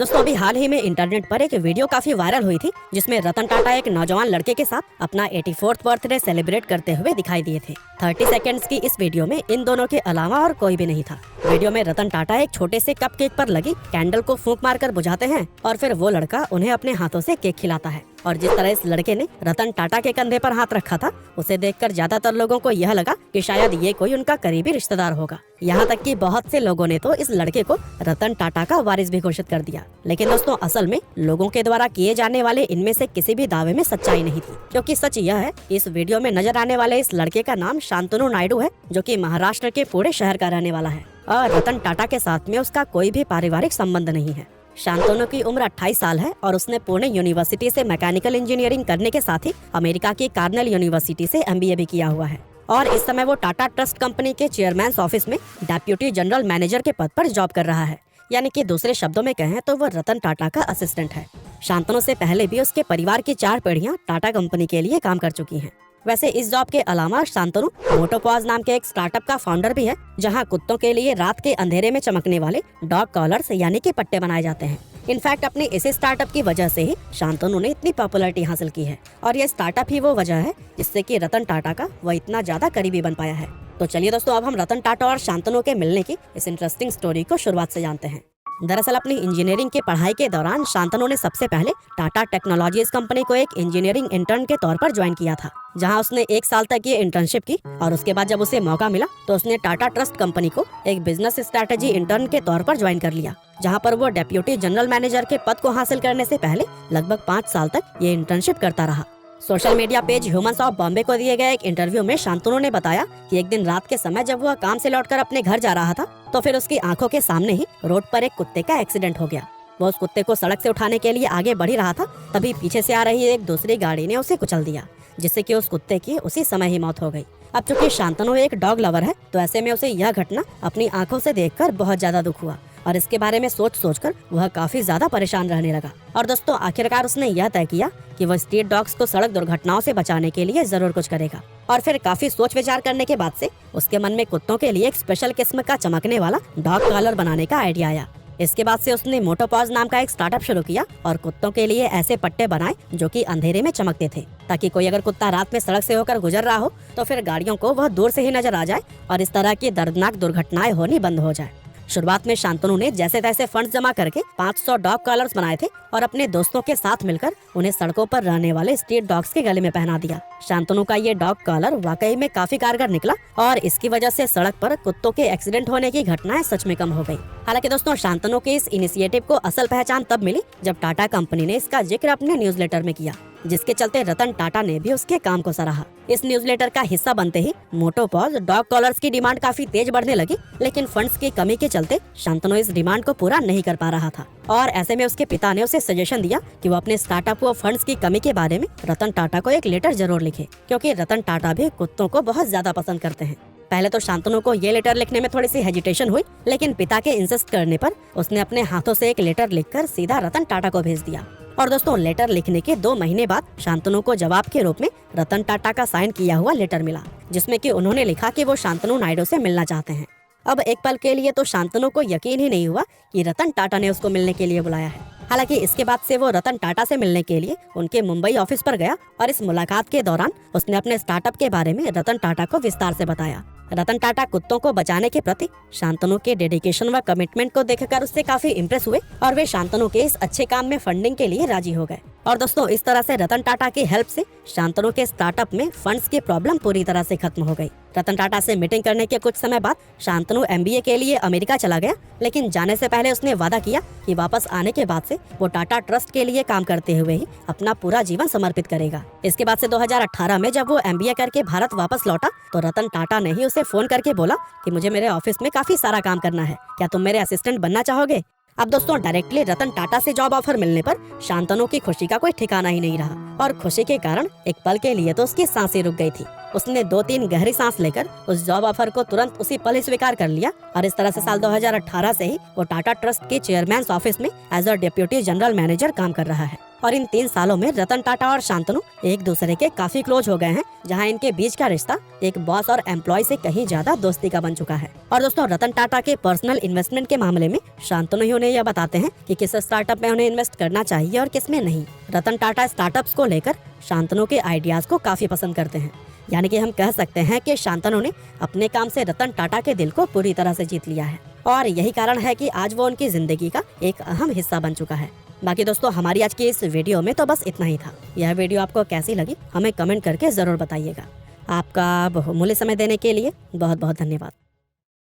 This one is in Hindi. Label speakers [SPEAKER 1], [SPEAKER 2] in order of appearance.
[SPEAKER 1] दोस्तों अभी हाल ही में इंटरनेट पर एक वीडियो काफी वायरल हुई थी जिसमें रतन टाटा एक नौजवान लड़के के साथ अपना 84th बर्थडे सेलिब्रेट करते हुए दिखाई दिए थे। 30 सेकंड्स की इस वीडियो में इन दोनों के अलावा और कोई भी नहीं था। वीडियो में रतन टाटा एक छोटे से कप केक पर लगी कैंडल को फूंक मारकर बुझाते हैं और फिर वो लड़का उन्हें अपने हाथों से केक खिलाता है। और जिस तरह इस लड़के ने रतन टाटा के कंधे पर हाथ रखा था उसे देखकर ज्यादातर लोगों को यह लगा कि शायद ये कोई उनका करीबी रिश्तेदार होगा। यहाँ तक कि बहुत से लोगों ने तो इस लड़के को रतन टाटा का वारिस भी घोषित कर दिया। लेकिन दोस्तों असल में लोगों के द्वारा किए जाने वाले इनमें से किसी भी दावे में सच्चाई नहीं थी, क्योंकि सच यह है कि इस वीडियो में नजर आने वाले इस लड़के का नाम शांतनु नायडू है, जो कि महाराष्ट्र के पुणे शहर का रहने वाला है और रतन टाटा के साथ में उसका कोई भी पारिवारिक संबंध नहीं है। शांतनु की उम्र 28 साल है और उसने पुणे यूनिवर्सिटी से मैकेनिकल इंजीनियरिंग करने के साथ ही अमेरिका की कार्नेल यूनिवर्सिटी से MBA भी किया हुआ है और इस समय वो टाटा ट्रस्ट कंपनी के चेयरमैन ऑफिस में डेप्यूटी जनरल मैनेजर के पद पर जॉब कर रहा है। यानी कि दूसरे शब्दों में कहें तो वो रतन टाटा का असिस्टेंट है। शांतनु से पहले भी उसके परिवार की 4 पीढ़ियां टाटा कंपनी के लिए काम कर चुकी हैं। वैसे इस जॉब के अलावा शांतनु मोटोपॉज नाम के एक स्टार्टअप का फाउंडर भी है, जहां कुत्तों के लिए रात के अंधेरे में चमकने वाले डॉग कॉलर्स यानी कि पट्टे बनाए जाते हैं। इनफैक्ट अपने इसी स्टार्टअप की वजह से ही शांतनु ने इतनी पॉपुलैरिटी हासिल की है और यह स्टार्टअप ही वो वजह है जिससे कि रतन टाटा का वह इतना ज्यादा करीबी बन पाया है। तो चलिए दोस्तों अब हम रतन टाटा और शांतनु के मिलने की इस इंटरेस्टिंग स्टोरी को शुरुआत से जानते हैं। दरअसल अपनी इंजीनियरिंग की पढ़ाई के दौरान शांतनु ने सबसे पहले टाटा टेक्नोलॉजीज कंपनी को एक इंजीनियरिंग इंटर्न के तौर पर ज्वाइन किया था, जहां उसने 1 साल तक ये इंटर्नशिप की और उसके बाद जब उसे मौका मिला तो उसने टाटा ट्रस्ट कंपनी को एक बिजनेस स्ट्रेटेजी इंटर्न के तौर पर ज्वाइन कर लिया, जहां पर वो डेप्यूटी जनरल मैनेजर के पद को हासिल करने से पहले लगभग 5 साल तक ये इंटर्नशिप करता रहा। Social media page humans of Bombay को दिए गए एक इंटरव्यू में शांतनु ने बताया कि एक दिन रात के समय जब वह काम से लौटकर अपने घर जा रहा था तो फिर उसकी आंखों के सामने ही रोड पर एक कुत्ते का एक्सीडेंट हो गया। वो उस कुत्ते को सड़क से उठाने के लिए आगे बढ़ ही रहा था, तभी पीछे से आ रही एक दूसरी गाड़ी ने उसे कुचल दिया, जिससे कि उस कुत्ते की उसी समय ही मौत हो गई। अब चूंकि शांतनु एक डॉग लवर है तो ऐसे में उसे यह घटना अपनी आंखों से देखकर बहुत ज्यादा दुख हुआ और इसके बारे में सोचकर वह काफी ज्यादा परेशान रहने लगा। और दोस्तों आखिरकार उसने यह तय किया कि वह स्ट्रीट डॉग्स को सड़क दुर्घटनाओं से बचाने के लिए जरूर कुछ करेगा। और फिर काफी सोच विचार करने के बाद से उसके मन में कुत्तों के लिए एक स्पेशल किस्म का चमकने वाला डॉग कॉलर बनाने का आइडिया आया। इसके बाद से उसने मोटोपॉज नाम का एक स्टार्टअप शुरू किया और कुत्तों के लिए ऐसे पट्टे बनाए जो कि अंधेरे में चमकते थे, ताकि कोई अगर कुत्ता रात में सड़क से होकर गुजर रहा हो तो फिर गाड़ियों को वह दूर से ही नजर आ जाए और इस तरह की दर्दनाक दुर्घटनाएं होनी बंद हो जाए। शुरुआत में शांतनु ने जैसे तैसे फंड्स जमा करके 500 डॉग कॉलर्स बनाए थे और अपने दोस्तों के साथ मिलकर उन्हें सड़कों पर रहने वाले स्ट्रीट डॉग्स के गले में पहना दिया। शांतनु का ये डॉग कॉलर वाकई में काफी कारगर निकला और इसकी वजह से सड़क पर कुत्तों के एक्सीडेंट होने की घटनाएं सच में कम हो गई। हालांकि दोस्तों शांतनु के इस इनिशिएटिव को असल पहचान तब मिली जब टाटा कंपनी ने इसका जिक्र अपने न्यूज़लेटर में किया, जिसके चलते रतन टाटा ने भी उसके काम को सराहा। इस न्यूज़लेटर का हिस्सा बनते ही मोटोपॉज डॉग कॉलर्स की डिमांड काफी तेज बढ़ने लगी, लेकिन फंड्स की कमी के चलते शांतनु इस डिमांड को पूरा नहीं कर पा रहा था और ऐसे में उसके पिता ने उसे सजेशन दिया कि वो अपने स्टार्टअप व फंड्स की कमी के बारे में रतन टाटा को एक लेटर जरूर लिखे, क्योंकि रतन टाटा भी कुत्तों को बहुत ज्यादा पसंद करते हैं। पहले तो शांतनु को ये लेटर लिखने में थोड़ी सी हेजिटेशन हुई, लेकिन पिता के इंसिस्ट करने पर उसने अपने हाथों से एक लेटर लिखकर सीधा रतन टाटा को भेज दिया। और दोस्तों लेटर लिखने के 2 महीने बाद शांतनु को जवाब के रूप में रतन टाटा का साइन किया हुआ लेटर मिला, जिसमें कि उन्होंने लिखा कि वो शांतनु नायडू से मिलना चाहते हैं। अब एक पल के लिए तो शांतनु को यकीन ही नहीं हुआ कि रतन टाटा ने उसको मिलने के लिए बुलाया है। हालांकि इसके बाद से वो रतन टाटा से मिलने के लिए उनके मुंबई ऑफिस पर गया और इस मुलाकात के दौरान उसने अपने स्टार्टअप के बारे में रतन टाटा को विस्तार से बताया। रतन टाटा कुत्तों को बचाने के प्रति शांतनु के डेडिकेशन व कमिटमेंट को देखकर उससे काफी इम्प्रेस हुए और वे शांतनु के इस अच्छे काम में फंडिंग के लिए राजी हो गए। और दोस्तों इस तरह से रतन टाटा की हेल्प से शांतनु के स्टार्टअप में फंड्स की प्रॉब्लम पूरी तरह से खत्म हो गई। रतन टाटा से मीटिंग करने के कुछ समय बाद शांतनु MBA के लिए अमेरिका चला गया, लेकिन जाने से पहले उसने वादा किया कि वापस आने के बाद से वो टाटा ट्रस्ट के लिए काम करते हुए ही अपना पूरा जीवन समर्पित करेगा। इसके बाद से 2018 में जब वो MBA करके भारत वापस लौटा तो रतन टाटा ने ही उसे फोन करके बोला कि मुझे मेरे ऑफिस में काफी सारा काम करना है, क्या तुम मेरे असिस्टेंट बनना चाहोगे। अब दोस्तों डायरेक्टली रतन टाटा से जॉब ऑफर मिलने पर शांतनु की खुशी का कोई ठिकाना ही नहीं रहा और खुशी के कारण एक पल के लिए तो उसकी सांसें रुक गई थी। उसने 2-3 गहरी सांस लेकर उस जॉब ऑफर को तुरंत उसी पल ही स्वीकार कर लिया और इस तरह से साल 2018 से ही वो टाटा ट्रस्ट के चेयरमैन ऑफिस में as a deputy general manager काम कर रहा है। और इन 3 सालों में रतन टाटा और शांतनु एक दूसरे के काफी क्लोज हो गए हैं, जहां इनके बीच का रिश्ता एक बॉस और एम्प्लॉय से कहीं ज्यादा दोस्ती का बन चुका है। और दोस्तों, रतन टाटा के पर्सनल इन्वेस्टमेंट के मामले में शांतनु ही उन्हें यह बताते हैं कि किस स्टार्टअप में उन्हें इन्वेस्ट करना चाहिए और किस में नहीं। रतन टाटा स्टार्टअप्स को लेकर शांतनु के आइडियाज को काफी पसंद करते हैं, यानी कि हम कह सकते हैं कि शांतनु ने अपने काम से रतन टाटा के दिल को पूरी तरह से जीत लिया है और यही कारण है कि आज वो उनकी जिंदगी का एक अहम हिस्सा बन चुका है। बाकी दोस्तों, हमारी आज की इस वीडियो में तो बस इतना ही था। यह वीडियो आपको कैसी लगी हमें कमेंट करके जरूर बताइएगा। आपका बहुमूल्य समय देने के लिए बहुत बहुत धन्यवाद।